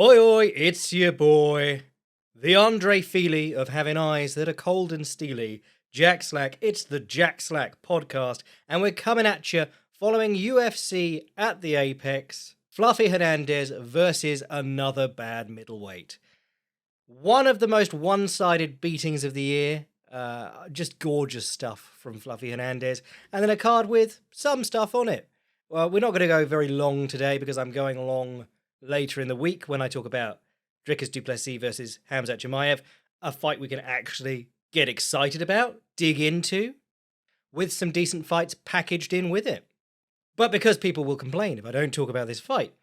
Oi, oi, it's your boy, the Andre Feely of having eyes that are cold and steely, Jack Slack. It's the Jack Slack podcast, and we're coming at you following UFC at the Apex. Fluffy Hernandez versus another bad middleweight. One of the most one-sided beatings of the year. Just gorgeous stuff from Fluffy Hernandez, and then a card with some stuff on it. Well, we're not going to go very long today because I'm going along later in the week when I talk about Dricus du Plessis versus Khamzat Chimaev, a fight we can actually get excited about, dig into, with some decent fights packaged in with it. But because people will complain if I don't talk about this fight,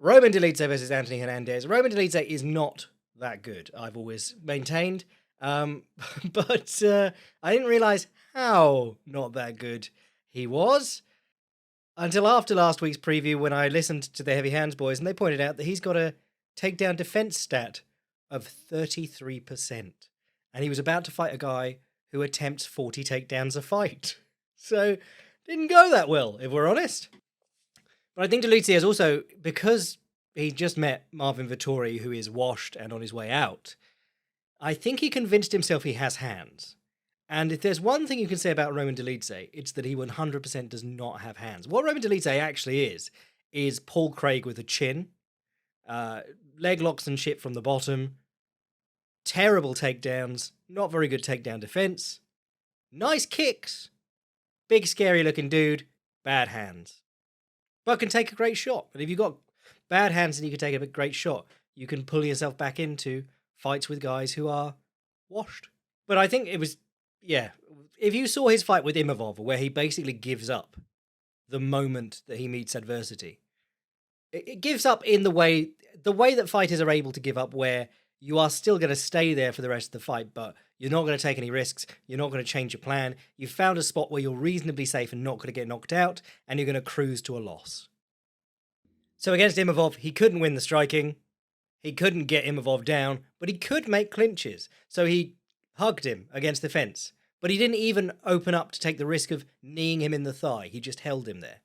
Roman Dolidze versus Anthony Hernandez. Roman Dolidze is not that good, I've always maintained. But I didn't realise how not that good he was until after last week's preview when I listened to the Heavy Hands boys and they pointed out that he's got a takedown defense stat of 33%. And he was about to fight a guy who attempts 40 takedowns a fight. So, didn't go that well, if we're honest. But I think Dolidze is also, because he just met Marvin Vettori, who is washed and on his way out, I think he convinced himself he has hands. And if there's one thing you can say about Roman Dolidze, it's that he 100% does not have hands. What Roman Dolidze actually is Paul Craig with a chin, leg locks and shit from the bottom, terrible takedowns, not very good takedown defense, nice kicks, big scary looking dude, bad hands. But can take a great shot. And if you've got bad hands and you can take a great shot, you can pull yourself back into fights with guys who are washed. But I think it was, yeah, if you saw his fight with Imavov, where he basically gives up the moment that he meets adversity, it gives up in the way that fighters are able to give up, where you are still going to stay there for the rest of the fight, but you're not going to take any risks, you're not going to change your plan, you've found a spot where you're reasonably safe and not going to get knocked out, and you're going to cruise to a loss. So against Imavov, he couldn't win the striking, he couldn't get Imavov down, but he could make clinches. So he hugged him against the fence, but he didn't even open up to take the risk of kneeing him in the thigh. He just held him there.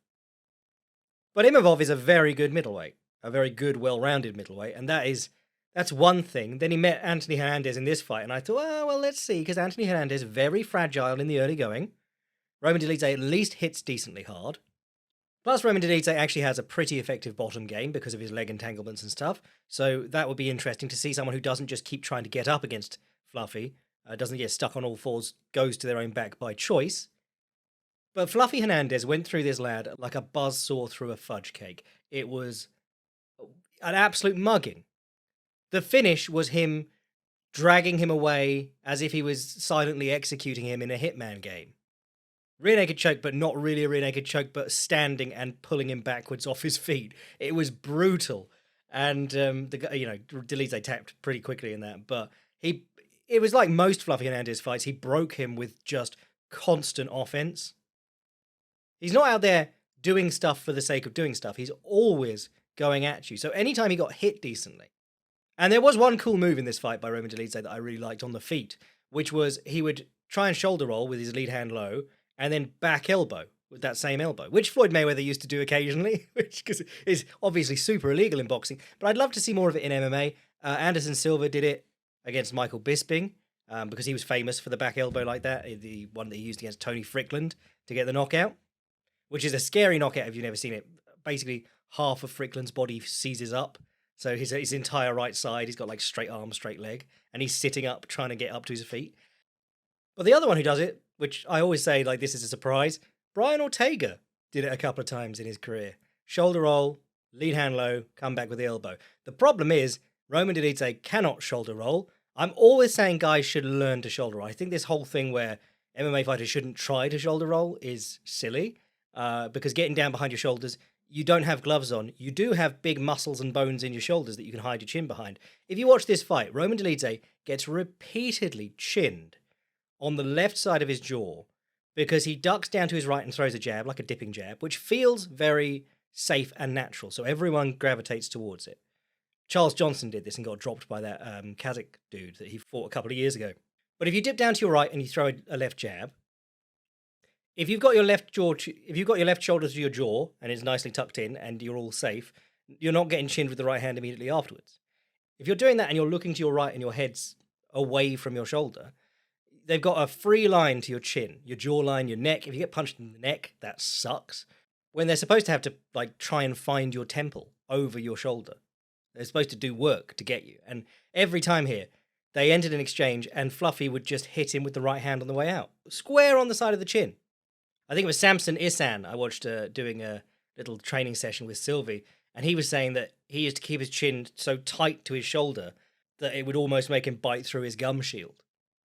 But Imavov is a very good middleweight, a very good, well-rounded middleweight, and that's one thing. Then he met Anthony Hernandez in this fight, and I thought, oh, well, let's see, because Anthony Hernandez is very fragile in the early going. Roman Dolidze at least hits decently hard. Plus, Roman Dolidze actually has a pretty effective bottom game because of his leg entanglements and stuff. So that would be interesting to see someone who doesn't just keep trying to get up against Fluffy, doesn't get stuck on all fours, goes to their own back by choice. But Fluffy Hernandez went through this lad like a buzzsaw through a fudge cake. It was an absolute mugging. The finish was him dragging him away as if he was silently executing him in a Hitman game. Rear naked choke, but not really a rear naked choke, but standing and pulling him backwards off his feet. It was brutal. And, Dolidze tapped pretty quickly in that. But it was like most Fluffy Hernandez fights. He broke him with just constant offense. He's not out there doing stuff for the sake of doing stuff. He's always going at you. So anytime he got hit decently. And there was one cool move in this fight by Roman Dolidze that I really liked on the feet, which was he would try and shoulder roll with his lead hand low, and then back elbow with that same elbow, which Floyd Mayweather used to do occasionally, which is obviously super illegal in boxing. But I'd love to see more of it in MMA. Anderson Silva did it against Michael Bisping because he was famous for the back elbow like that, the one that he used against Tony Strickland to get the knockout, which is a scary knockout if you've never seen it. Basically, half of Strickland's body seizes up. So his entire right side, he's got like straight arm, straight leg, and he's sitting up trying to get up to his feet. But the other one who does it, which I always say, like, this is a surprise, Brian Ortega did it a couple of times in his career. Shoulder roll, lead hand low, come back with the elbow. The problem is, Roman Dolidze cannot shoulder roll. I'm always saying guys should learn to shoulder roll. I think this whole thing where MMA fighters shouldn't try to shoulder roll is silly, because getting down behind your shoulders, you don't have gloves on. You do have big muscles and bones in your shoulders that you can hide your chin behind. If you watch this fight, Roman Dolidze gets repeatedly chinned on the left side of his jaw because he ducks down to his right and throws a jab, like a dipping jab, which feels very safe and natural, so everyone gravitates towards it. Charles Johnson did this and got dropped by that Kazakh dude that he fought a couple of years ago. But if you dip down to your right and you throw a left jab, if you've got your left shoulder to your jaw and it's nicely tucked in and you're all safe, You're not getting chinned with the right hand immediately afterwards. If you're doing that and you're looking to your right and your head's away from your shoulder, they've got a free line to your chin, your jawline, your neck. If you get punched in the neck, that sucks. When they're supposed to have to like try and find your temple over your shoulder. They're supposed to do work to get you. And every time here, they entered an exchange and Fluffy would just hit him with the right hand on the way out. Square on the side of the chin. I think it was Samson Isan I watched doing a little training session with Sylvie, and he was saying that he used to keep his chin so tight to his shoulder that it would almost make him bite through his gum shield.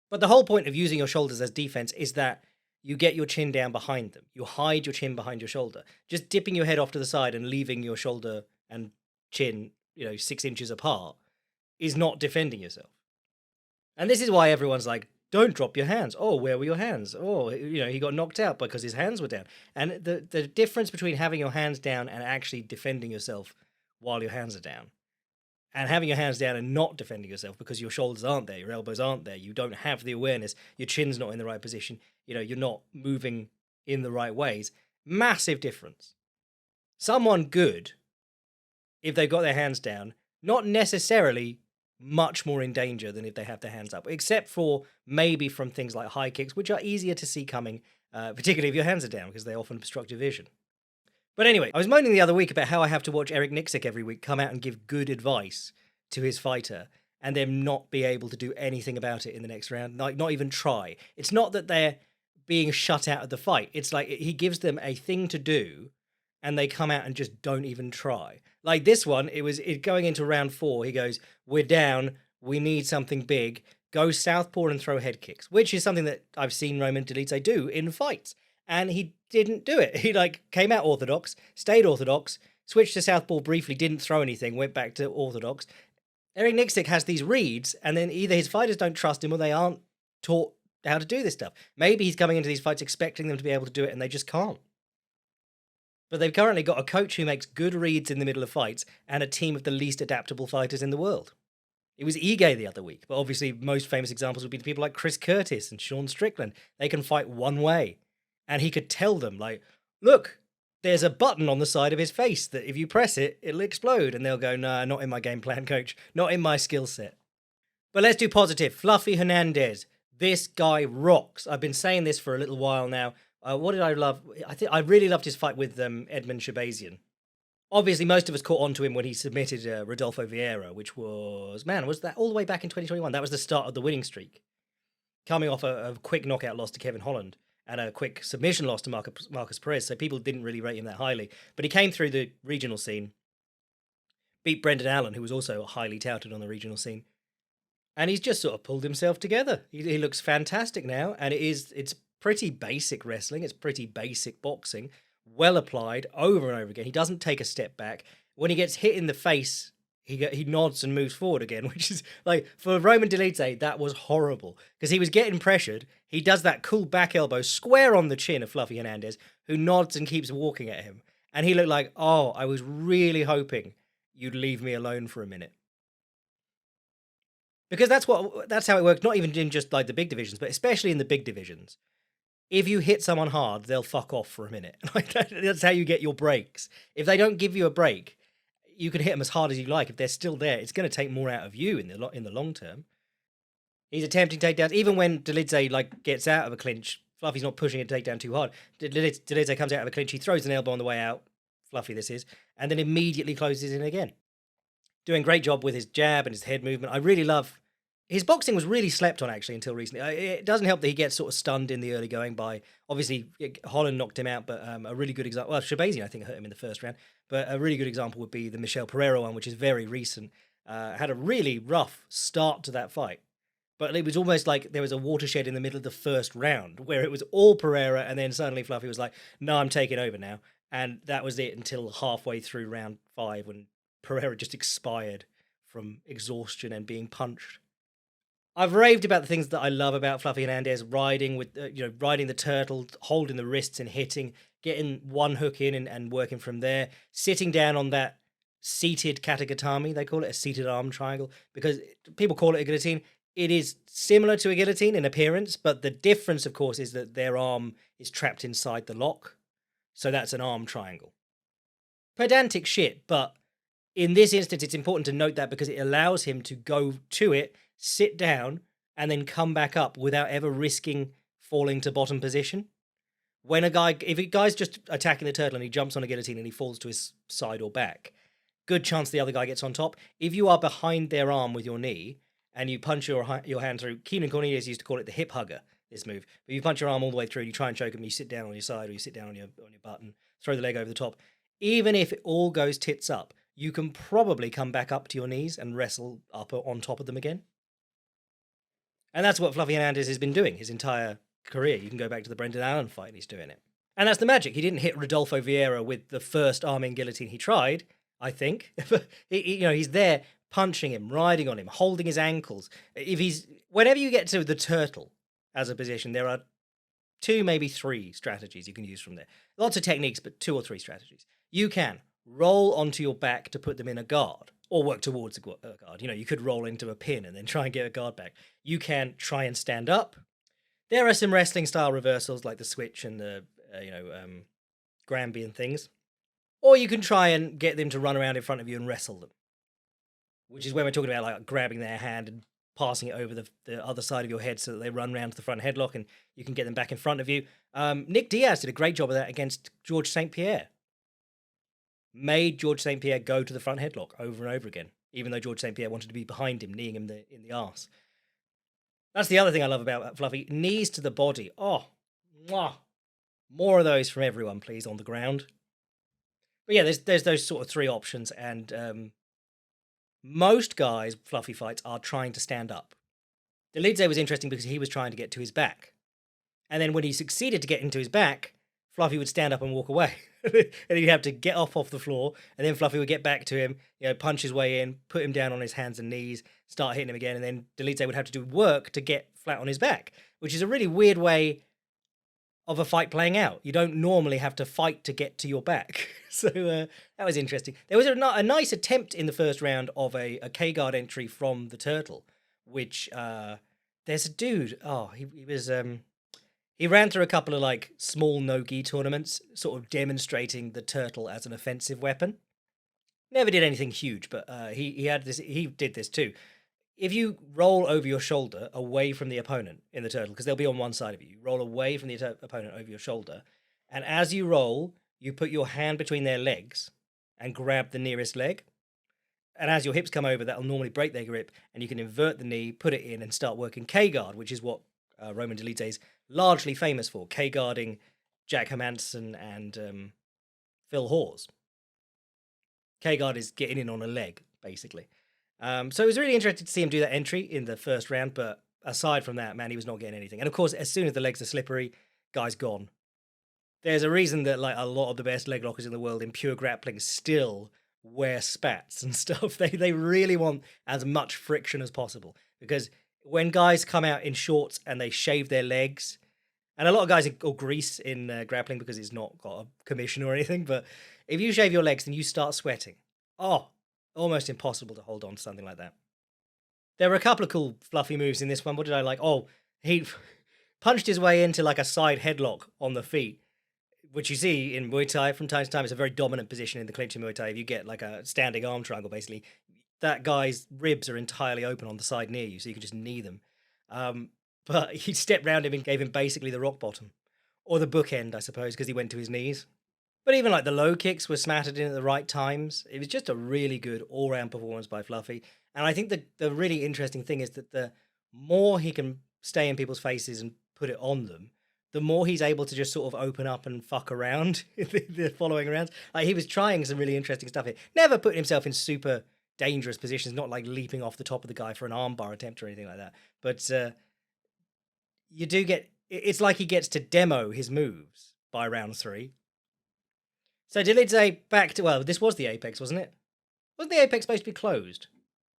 But the whole point of using your shoulders as defense is that you get your chin down behind them. You hide your chin behind your shoulder. Just dipping your head off to the side and leaving your shoulder and chin, 6 inches apart is not defending yourself. And this is why everyone's like, don't drop your hands. Oh, where were your hands? Oh, he got knocked out because his hands were down. And the difference between having your hands down and actually defending yourself while your hands are down, and having your hands down and not defending yourself because your shoulders aren't there, your elbows aren't there, you don't have the awareness, your chin's not in the right position, you're not moving in the right ways. Massive difference. Someone good, if they've got their hands down, not necessarily much more in danger than if they have their hands up, except for maybe from things like high kicks, which are easier to see coming, particularly if your hands are down, because they often obstruct your vision. But anyway, I was moaning the other week about how I have to watch Erceg every week come out and give good advice to his fighter, and then not be able to do anything about it in the next round, like not even try. It's not that they're being shut out of the fight. It's like he gives them a thing to do, and they come out and just don't even try. Like this one, going into round 4, he goes, we're down, we need something big, go southpaw and throw head kicks, which is something that I've seen Roman Dolidze do in fights. And he didn't do it. He came out orthodox, stayed orthodox, switched to southpaw briefly, didn't throw anything, went back to orthodox. Erceg has these reads, and then either his fighters don't trust him or they aren't taught how to do this stuff. Maybe he's coming into these fights expecting them to be able to do it and they just can't. But they've currently got a coach who makes good reads in the middle of fights and a team of the least adaptable fighters in the world. It was Ige the other week, but obviously most famous examples would be the people like Chris Curtis and Sean Strickland. They can fight one way. And he could tell them, look, there's a button on the side of his face that if you press it, it'll explode. And they'll go, nah, not in my game plan, coach. Not in my skill set. But let's do positive. Fluffy Hernandez. This guy rocks. I've been saying this for a little while now. What did I love? I really loved his fight with Edmund Shabazian. Obviously, most of us caught on to him when he submitted Rodolfo Vieira, which was that all the way back in 2021? That was the start of the winning streak. Coming off a quick knockout loss to Kevin Holland and a quick submission loss to Marcus Perez, so people didn't really rate him that highly. But he came through the regional scene, beat Brendan Allen, who was also highly touted on the regional scene, and he's just sort of pulled himself together. He looks fantastic now, and it's pretty basic wrestling, it's pretty basic boxing, well applied over and over again. He doesn't take a step back. When he gets hit in the face, he nods and moves forward again, which is for Roman Dolidze, that was horrible because he was getting pressured. He does that cool back elbow square on the chin of Fluffy Hernandez, who nods and keeps walking at him. And he looked like, oh, I was really hoping you'd leave me alone for a minute. Because that's how it works, not even in just the big divisions, but especially in the big divisions. If you hit someone hard, they'll fuck off for a minute. That's how you get your breaks. If they don't give you a break, you can hit them as hard as you like. If they're still there, it's going to take more out of you in the long term. He's attempting takedowns. Even when Dolidze gets out of a clinch, Fluffy's not pushing a takedown too hard. Dolidze comes out of a clinch, he throws an elbow on the way out, Fluffy this is, and then immediately closes in again. Doing a great job with his jab and his head movement. I really love... His boxing was really slept on, actually, until recently. It doesn't help that he gets sort of stunned in the early going by... Obviously, Holland knocked him out, but a really good example... Well, Shabazian, I think, hurt him in the first round. But a really good example would be the Michel Pereira one, which is very recent. Had a really rough start to that fight. But it was almost like there was a watershed in the middle of the first round, where it was all Pereira, and then suddenly Fluffy was like, no, I'm taking over now. And that was it until halfway through round 5, when Pereira just expired from exhaustion and being punched. I've raved about the things that I love about Fluffy Hernandez, riding the turtle, holding the wrists and hitting, getting one hook in and working from there, sitting down on that seated katagatame, they call it a seated arm triangle, because people call it a guillotine. It is similar to a guillotine in appearance, but the difference, of course, is that their arm is trapped inside the lock. So that's an arm triangle. Pedantic shit, but In this instance, it's important to note that because it allows him to go to it, sit down, and then come back up without ever risking falling to bottom position. If a guy's just attacking the turtle and he jumps on a guillotine and he falls to his side or back, good chance the other guy gets on top. If you are behind their arm with your knee and you punch your hand through, Keenan Cornelius used to call it the hip hugger, this move. But you punch your arm all the way through and you try and choke him, you sit down on your side or you sit down on your butt and throw the leg over the top. Even if it all goes tits up, you can probably come back up to your knees and wrestle up on top of them again. And that's what Fluffy Hernandez has been doing his entire career. You can go back to the Brendan Allen fight and he's doing it. And that's the magic. He didn't hit Rodolfo Vieira with the first arming guillotine he tried, I think. He's there punching him, riding on him, holding his ankles. Whenever you get to the turtle as a position, there are 2, maybe 3 strategies you can use from there. Lots of techniques, but 2 or 3 strategies. You can roll onto your back to put them in a guard, or work towards a guard. You could roll into a pin and then try and get a guard back. You can try and stand up. There are some wrestling style reversals like the switch and the Granby and things. Or you can try and get them to run around in front of you and wrestle them, which is when we're talking about like grabbing their hand and passing it over the other side of your head so that they run round to the front headlock and you can get them back in front of you. Nick Diaz did a great job of that against George St. Pierre. Made George St. Pierre go to the front headlock over and over again, even though George St. Pierre wanted to be behind him, kneeing him in the arse. That's the other thing I love about Fluffy. Knees to the body. Oh, mwah. More of those from everyone, please, on the ground. But yeah, there's those sort of 3 options, and most guys, Fluffy fights, are trying to stand up. Dolidze was interesting because he was trying to get to his back. And then when he succeeded to get into his back, Fluffy would stand up and walk away. And he'd have to get off the floor, and then Fluffy would get back to him, punch his way in, put him down on his hands and knees, start hitting him again, and then Dolidze would have to do work to get flat on his back, which is a really weird way of a fight playing out. You don't normally have to fight to get to your back. So that was interesting. There was a nice attempt in the first round of a K-guard entry from the turtle, which there's a dude, he ran through a couple of like small no-gi tournaments, sort of demonstrating the turtle as an offensive weapon. Never did anything huge, but he did this too. If you roll over your shoulder away from the opponent in the turtle, because they'll be on one side of you, roll away from the opponent over your shoulder, and as you roll, you put your hand between their legs and grab the nearest leg. And as your hips come over, that'll normally break their grip, and you can invert the knee, put it in, and start working K-guard, which is what Roman Dolidze is largely famous for, K-guarding Jack Hermanson and Phil Hawes. K-guard is getting in on a leg, basically. So it was really interesting to see him do that entry in the first round, but aside from that, man, he was not getting anything. And of course, as soon as the legs are slippery, guy's gone. There's a reason that like a lot of the best leg lockers in the world in pure grappling still wear spats and stuff. They really want as much friction as possible, because when guys come out in shorts and they shave their legs, and a lot of guys will grease in grappling because it's not got a commission or anything, but if you shave your legs, then you start sweating. Oh, almost impossible to hold on to something like that. There were a couple of cool fluffy moves in this one. What did I like? Oh, he punched his way into like a side headlock on the feet, which you see in Muay Thai from time to time. It's a very dominant position in the clinch in Muay Thai. If you get like a standing arm triangle, basically, that guy's ribs are entirely open on the side near you, so you can just knee them. But he stepped round him and gave him basically the rock bottom, or the bookend, I suppose, because he went to his knees. But even like the low kicks were smattered in at the right times. It was just a really good all-round performance by Fluffy. And I think the really interesting thing is that the more he can stay in people's faces and put it on them, the more he's able to just sort of open up and fuck around in the following rounds. Like, he was trying some really interesting stuff here. Never putting himself in super dangerous positions, not like leaping off the top of the guy for an armbar attempt or anything like that. But you do get... It's like he gets to demo his moves by round 3. So Dolidze back to... Well, this was the Apex, wasn't it? Wasn't the Apex supposed to be closed?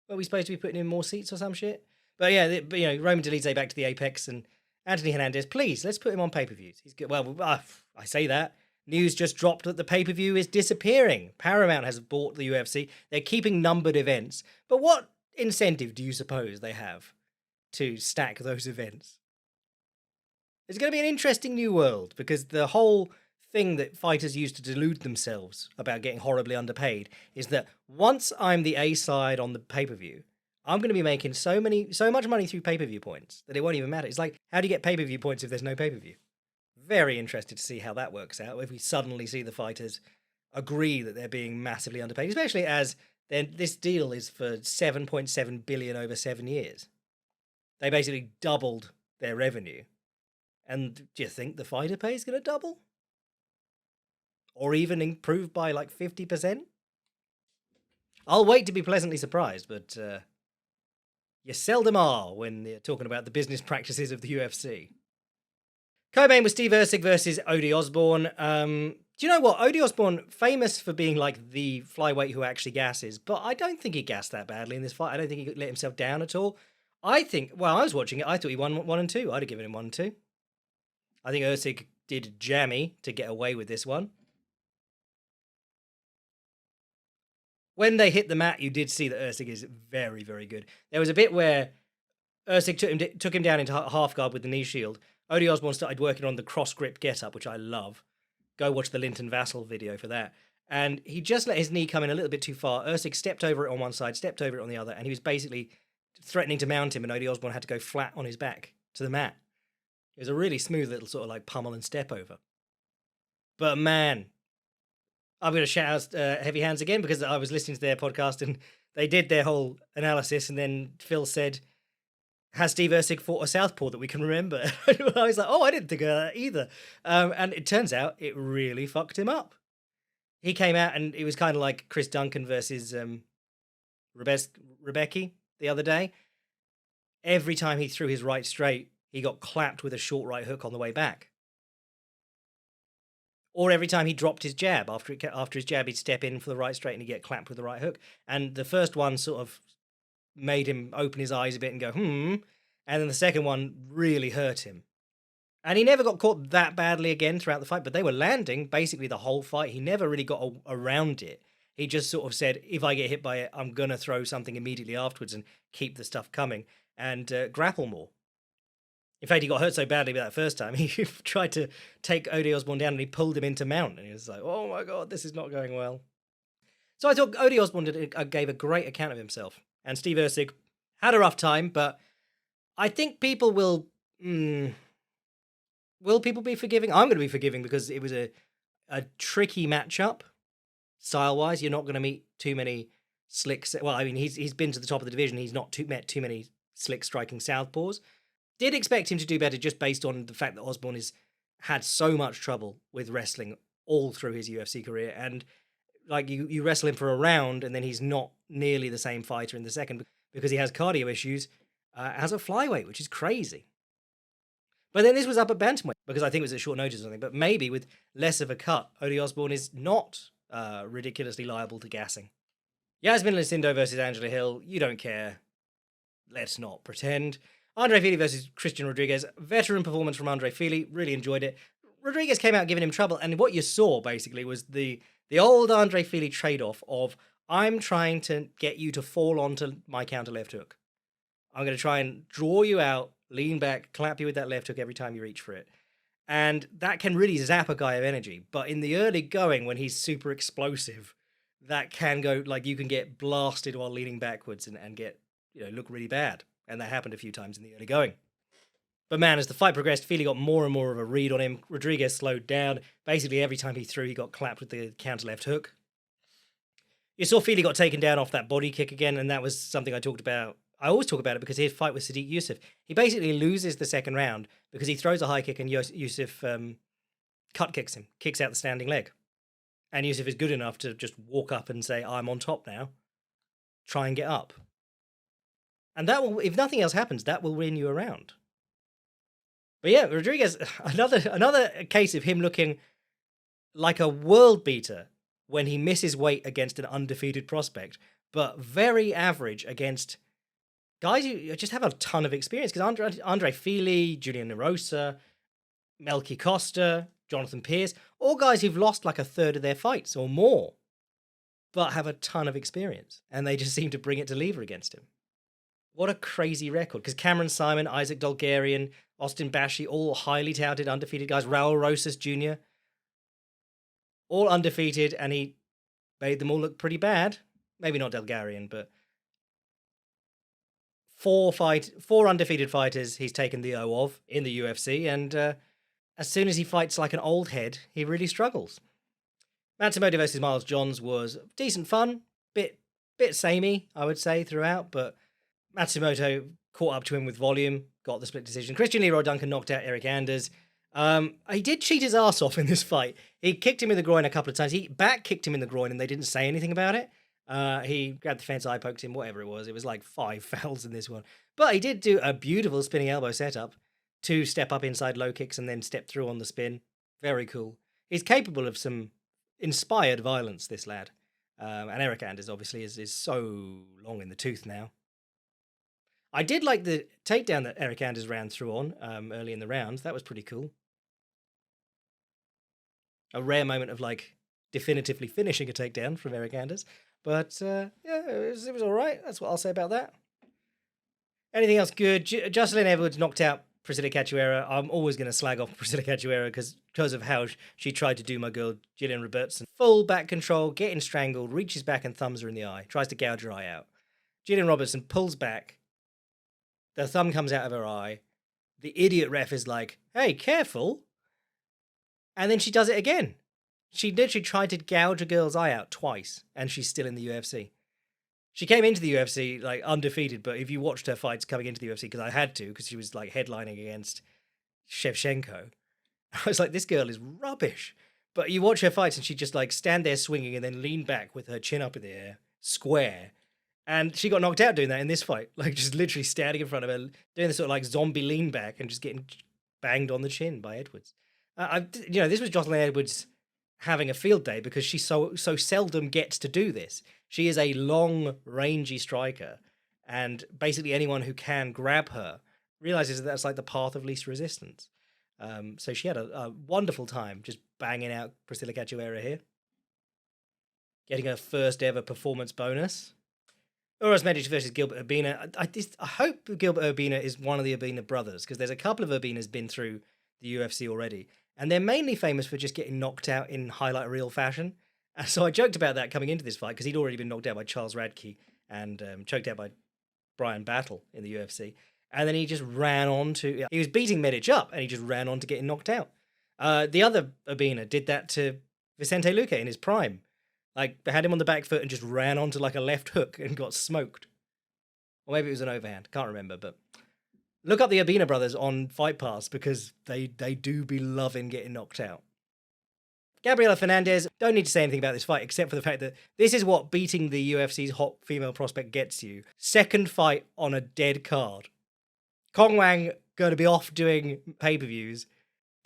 Were we supposed to be putting in more seats or some shit? But yeah, Roman Dolidze back to the Apex, and Anthony Hernandez, please, let's put him on pay-per-views. He's good. Well, I say that. News just dropped that the pay-per-view is disappearing. Paramount has bought the UFC. They're keeping numbered events. But what incentive do you suppose they have to stack those events? It's going to be an interesting new world, because the whole thing that fighters use to delude themselves about getting horribly underpaid is that once I'm the A side on the pay-per-view, I'm going to be making so much money through pay-per-view points that it won't even matter. It's like, how do you get pay-per-view points if there's no pay-per-view? Very interested to see how that works out, if we suddenly see the fighters agree that they're being massively underpaid, especially as this deal is for 7.7 billion over 7 years. They basically doubled their revenue. And do you think the fighter pay is going to double? Or even improve by like 50%? I'll wait to be pleasantly surprised, but you seldom are when you're talking about the business practices of the UFC. Co-main was Steve Erceg versus Odie Osbourne. Do you know what? Odie Osbourne, famous for being like the flyweight who actually gasses, but I don't think he gassed that badly in this fight. I don't think he let himself down at all. I think, well, I was watching it, I thought he won 1 and 2. I'd have given him 1 and 2. I think Erceg did jammy to get away with this one. When they hit the mat, you did see that Erceg is very, very good. There was a bit where Erceg took him down into half guard with the knee shield. Odie Osbourne started working on the cross grip get up, which I love. Go watch the Linton Vassell video for that. And he just let his knee come in a little bit too far. Erceg stepped over it on one side, stepped over it on the other, and he was basically threatening to mount him, and Odie Osbourne had to go flat on his back to the mat. It was a really smooth little sort of like pummel and step over. But man, I'm going to shout out Heavy Hands again because I was listening to their podcast and they did their whole analysis, and then Phil said, has Steve Erceg fought a southpaw that we can remember? I was like, oh, I didn't think of that either. And it turns out it really fucked him up. He came out and it was kind of like Chris Duncan versus Rebecki the other day. Every time he threw his right straight, he got clapped with a short right hook on the way back. Or every time he dropped his jab, after his jab, he'd step in for the right straight and he'd get clapped with the right hook. And the first one sort of made him open his eyes a bit and go, and then the second one really hurt him. And he never got caught that badly again throughout the fight, but they were landing basically the whole fight. He never really got around it. He just sort of said, if I get hit by it, I'm going to throw something immediately afterwards and keep the stuff coming and grapple more. In fact, he got hurt so badly with that first time, he tried to take Odie Osbourne down and he pulled him into mount. And he was like, oh my God, this is not going well. So I thought Odie Osbourne gave a great account of himself. And Steve Erceg had a rough time, but I think people will... will people be forgiving? I'm going to be forgiving because it was a tricky matchup. Style-wise, you're not going to meet too many slick... Well, I mean, he's been to the top of the division. He's not met too many slick striking southpaws. Did expect him to do better just based on the fact that Osbourne has had so much trouble with wrestling all through his UFC career. And like you wrestle him for a round and then he's not nearly the same fighter in the second because he has cardio issues as a flyweight, which is crazy. But then this was up at bantamweight because I think it was at short notice or something. But maybe with less of a cut, Odie Osbourne is not ridiculously liable to gassing. Yasmin Lucindo versus Angela Hill. You don't care. Let's not pretend. Andre Fili versus Christian Rodriguez. Veteran performance from Andre Fili. Really enjoyed it. Rodriguez came out giving him trouble. And what you saw, basically, was the old Andre Fili trade-off of, I'm trying to get you to fall onto my counter left hook. I'm going to try and draw you out, lean back, clap you with that left hook every time you reach for it. And that can really zap a guy of energy. But in the early going, when he's super explosive, that can go, like, you can get blasted while leaning backwards and get, look really bad. And that happened a few times in the early going. But man, as the fight progressed, Fili got more and more of a read on him. Rodriguez slowed down. Basically, every time he threw, he got clapped with the counter left hook. You saw Fili got taken down off that body kick again, and that was something I talked about. I always talk about it because he had a fight with Sadiq Youssef. He basically loses the second round because he throws a high kick and Youssef cut kicks him, kicks out the standing leg. And Youssef is good enough to just walk up and say, I'm on top now. Try and get up. And that will, if nothing else happens, that will win you around. But yeah, Rodriguez, another case of him looking like a world beater when he misses weight against an undefeated prospect, but very average against guys who just have a ton of experience. Because Andre Fili, Julian Narosa, Melky Costa, Jonathan Pierce, all guys who've lost like a third of their fights or more, but have a ton of experience. And they just seem to bring it to lever against him. What a crazy record. Because Cameron Simon, Isaac Dolgarian, Austin Bashi, all highly touted, undefeated guys. Raul Rosas Jr. all undefeated, and he made them all look pretty bad. Maybe not Delgarian, but four undefeated fighters he's taken the O of in the UFC, and as soon as he fights like an old head, he really struggles. Matsumoto versus Miles Johns was decent fun, bit samey, I would say, throughout, but Matsumoto caught up to him with volume, got the split decision. Christian Leroy Duncan knocked out Eric Anders. He did cheat his ass off in this fight. He kicked him in the groin a couple of times. He back kicked him in the groin, and they didn't say anything about it. He grabbed the fence, eye poked him, whatever it was. It was like 5 fouls in this one. But he did do a beautiful spinning elbow setup, 2 step up inside low kicks, and then step through on the spin. Very cool. He's capable of some inspired violence, this lad. And Eric Anders obviously is so long in the tooth now. I did like the takedown that Eric Anders ran through on early in the round. That was pretty cool. A rare moment of like definitively finishing a takedown from Eric Anders. But yeah, it was all right. That's what I'll say about that. Anything else good? Jocelyn Edwards knocked out Priscilla Cachoeira. I'm always going to slag off Priscilla Cachoeira because of how she tried to do my girl Gillian Robertson. Full back control, getting strangled, reaches back and thumbs her in the eye, tries to gouge her eye out. Gillian Robertson pulls back. The thumb comes out of her eye. The idiot ref is like, hey, careful. And then she does it again. She literally tried to gouge a girl's eye out twice, and she's still in the UFC. She came into the UFC like undefeated, but if you watched her fights coming into the UFC, because I had to, because she was like headlining against Shevchenko, I was like, this girl is rubbish. But you watch her fights, and she just like stand there swinging and then lean back with her chin up in the air, square. And she got knocked out doing that in this fight, like just literally standing in front of her, doing this sort of like zombie lean back and just getting banged on the chin by Edwards. This was Jocelyn Edwards having a field day because she so seldom gets to do this. She is a long, rangy striker, and basically anyone who can grab her realizes that that's like the path of least resistance. So she had a wonderful time just banging out Priscilla Cachoeira here, getting her first ever performance bonus. Uros Medic versus Gilbert Urbina. I hope Gilbert Urbina is one of the Urbina brothers, because there's a couple of Urbinas been through the UFC already, and they're mainly famous for just getting knocked out in highlight reel fashion. So I joked about that coming into this fight, because he'd already been knocked out by Charles Radke and choked out by Brian Battle in the UFC. And then he just ran on to... He was beating Medic up, and he just ran on to getting knocked out. The other Urbina did that to Vicente Luque in his prime. Like, they had him on the back foot and just ran onto like a left hook and got smoked. Or maybe it was an overhand. Can't remember, but... Look up the Urbina brothers on Fight Pass, because they do be loving getting knocked out. Gabriela Fernandez, don't need to say anything about this fight, except for the fact that this is what beating the UFC's hot female prospect gets you. Second fight on a dead card. Kong Wang going to be off doing pay-per-views.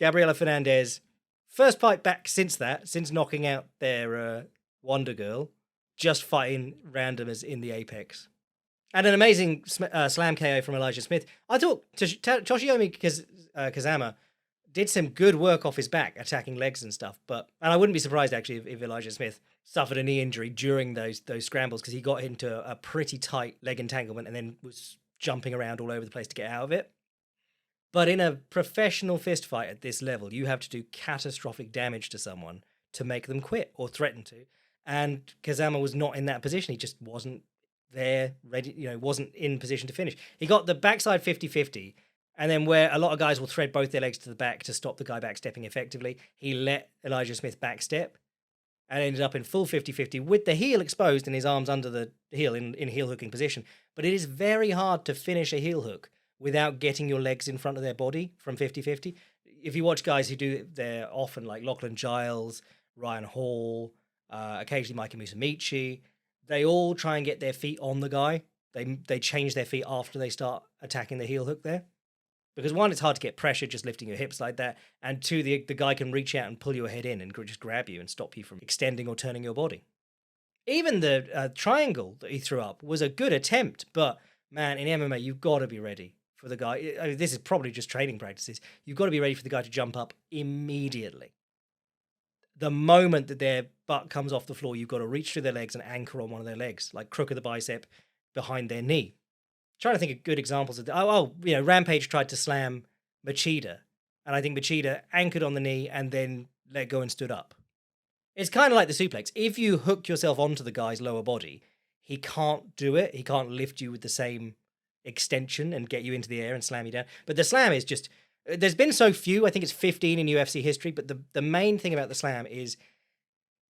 Gabriela Fernandez, first fight back since knocking out their Wonder Girl, just fighting randomers in the Apex. And an amazing slam KO from Elijah Smith. I thought Toshiomi Kazama did some good work off his back, attacking legs and stuff. And I wouldn't be surprised, actually, if Elijah Smith suffered a knee injury during those scrambles, because he got into a pretty tight leg entanglement and then was jumping around all over the place to get out of it. But in a professional fist fight at this level, you have to do catastrophic damage to someone to make them quit or threaten to. And Kazama was not in that position. He just wasn't there, ready, wasn't in position to finish. He got the backside 50-50, and then where a lot of guys will thread both their legs to the back to stop the guy backstepping effectively, he let Elijah Smith backstep and ended up in full 50-50 with the heel exposed and his arms under the heel in heel hooking position. But it is very hard to finish a heel hook without getting your legs in front of their body from 50-50. If you watch guys who do it, they're often like Lachlan Giles, Ryan Hall, occasionally Mikey Musumeci. They all try and get their feet on the guy. They change their feet after they start attacking the heel hook there. Because one, it's hard to get pressure just lifting your hips like that. And two, the guy can reach out and pull your head in and just grab you and stop you from extending or turning your body. Even the triangle that he threw up was a good attempt. But, man, in MMA, you've got to be ready for the guy. I mean, this is probably just training practices. You've got to be ready for the guy to jump up immediately. The moment that their butt comes off the floor, you've got to reach through their legs and anchor on one of their legs, like crook of the bicep behind their knee. Trying to think of good examples of that. Rampage tried to slam Machida, and I think Machida anchored on the knee and then let go and stood up. It's kind of like the suplex. If you hook yourself onto the guy's lower body, he can't do it. He can't lift you with the same extension and get you into the air and slam you down. But the slam is just, there's been so few, I think it's 15 in UFC history, but the main thing about the slam is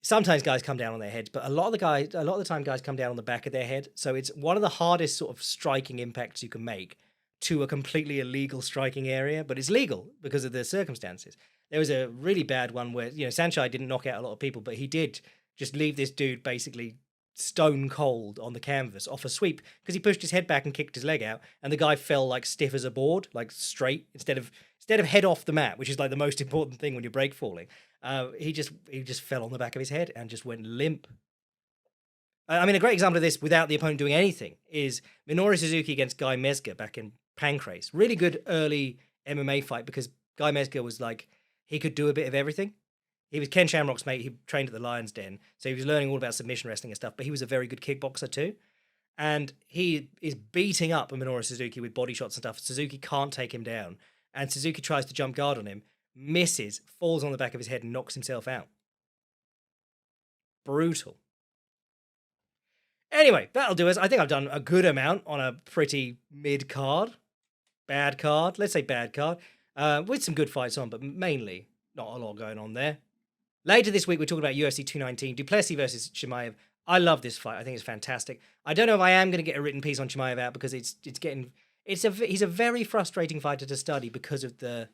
sometimes guys come down on their heads, but a lot of the time guys come down on the back of their head. So it's one of the hardest sort of striking impacts you can make to a completely illegal striking area, but it's legal because of the circumstances. There was a really bad one where, Saenchai didn't knock out a lot of people, but he did just leave this dude basically stone cold on the canvas off a sweep because he pushed his head back and kicked his leg out, and the guy fell like stiff as a board, like straight instead of head off the mat, which is like the most important thing when you're break falling. He just fell on the back of his head and just went limp. I mean, a great example of this without the opponent doing anything is Minoru Suzuki against Guy Mezger back in Pancrase. Really good early MMA fight because Guy Mezger was like, he could do a bit of everything. He was Ken Shamrock's mate. He trained at the Lion's Den. So he was learning all about submission wrestling and stuff, but he was a very good kickboxer too. And he is beating up Minoru Suzuki with body shots and stuff. Suzuki can't take him down. And Suzuki tries to jump guard on him, misses, falls on the back of his head and knocks himself out. Brutal. Anyway, that'll do us. I think I've done a good amount on a pretty mid-card. Bad card. Let's say bad card. With some good fights on, but mainly not a lot going on there. Later this week, we're talking about UFC 219, Duplessis versus Chimaev. I love this fight. I think it's fantastic. I don't know if I am going to get a written piece on Chimaev out because he's a very frustrating fighter to study because of the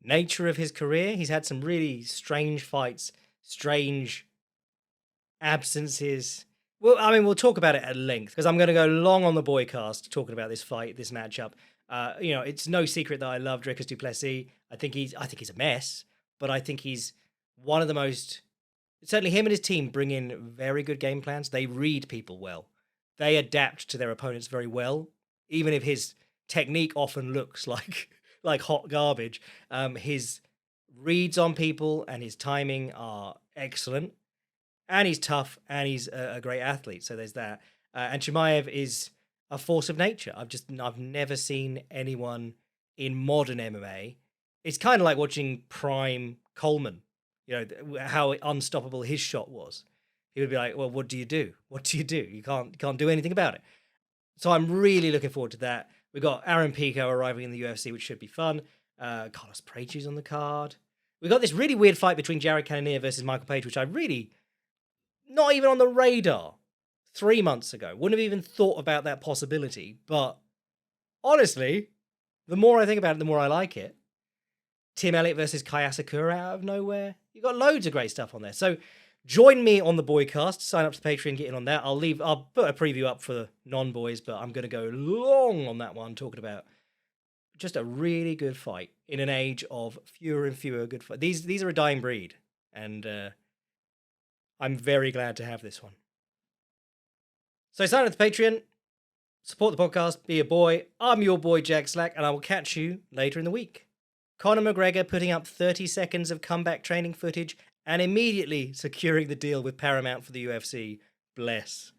nature of his career. He's had some really strange fights, strange absences. Well, I mean, we'll talk about it at length because I'm going to go long on the boycast talking about this fight, this matchup. It's no secret that I love Dricus du Plessis. I think he's a mess, but I think he's one of the most. Certainly, him and his team bring in very good game plans. They read people well. They adapt to their opponents very well, even if his technique often looks like hot garbage. His reads on people and his timing are excellent, and he's tough and he's a great athlete. So there's that. And Chimaev is a force of nature. I've never seen anyone in modern MMA. It's kind of like watching prime Coleman. How unstoppable his shot was. He would be like, well, what do you do? What do you do? You can't do anything about it. So I'm really looking forward to that. We've got Aaron Pico arriving in the UFC, which should be fun. Carlos Precia's on the card. We've got this really weird fight between Jared Cannonier versus Michael Page, which I really, not even on the radar 3 months ago. Wouldn't have even thought about that possibility. But honestly, the more I think about it, the more I like it. Tim Elliott versus Kai Asakura out of nowhere. You've got loads of great stuff on there. So join me on the Boycast. Sign up to Patreon, get in on that. I'll put a preview up for non-boys, but I'm going to go long on that one, talking about just a really good fight in an age of fewer and fewer good fights. These are a dying breed, and I'm very glad to have this one. So sign up to Patreon, support the podcast, be a boy. I'm your boy, Jack Slack, and I will catch you later in the week. Conor McGregor putting up 30 seconds of comeback training footage and immediately securing the deal with Paramount for the UFC. Bless.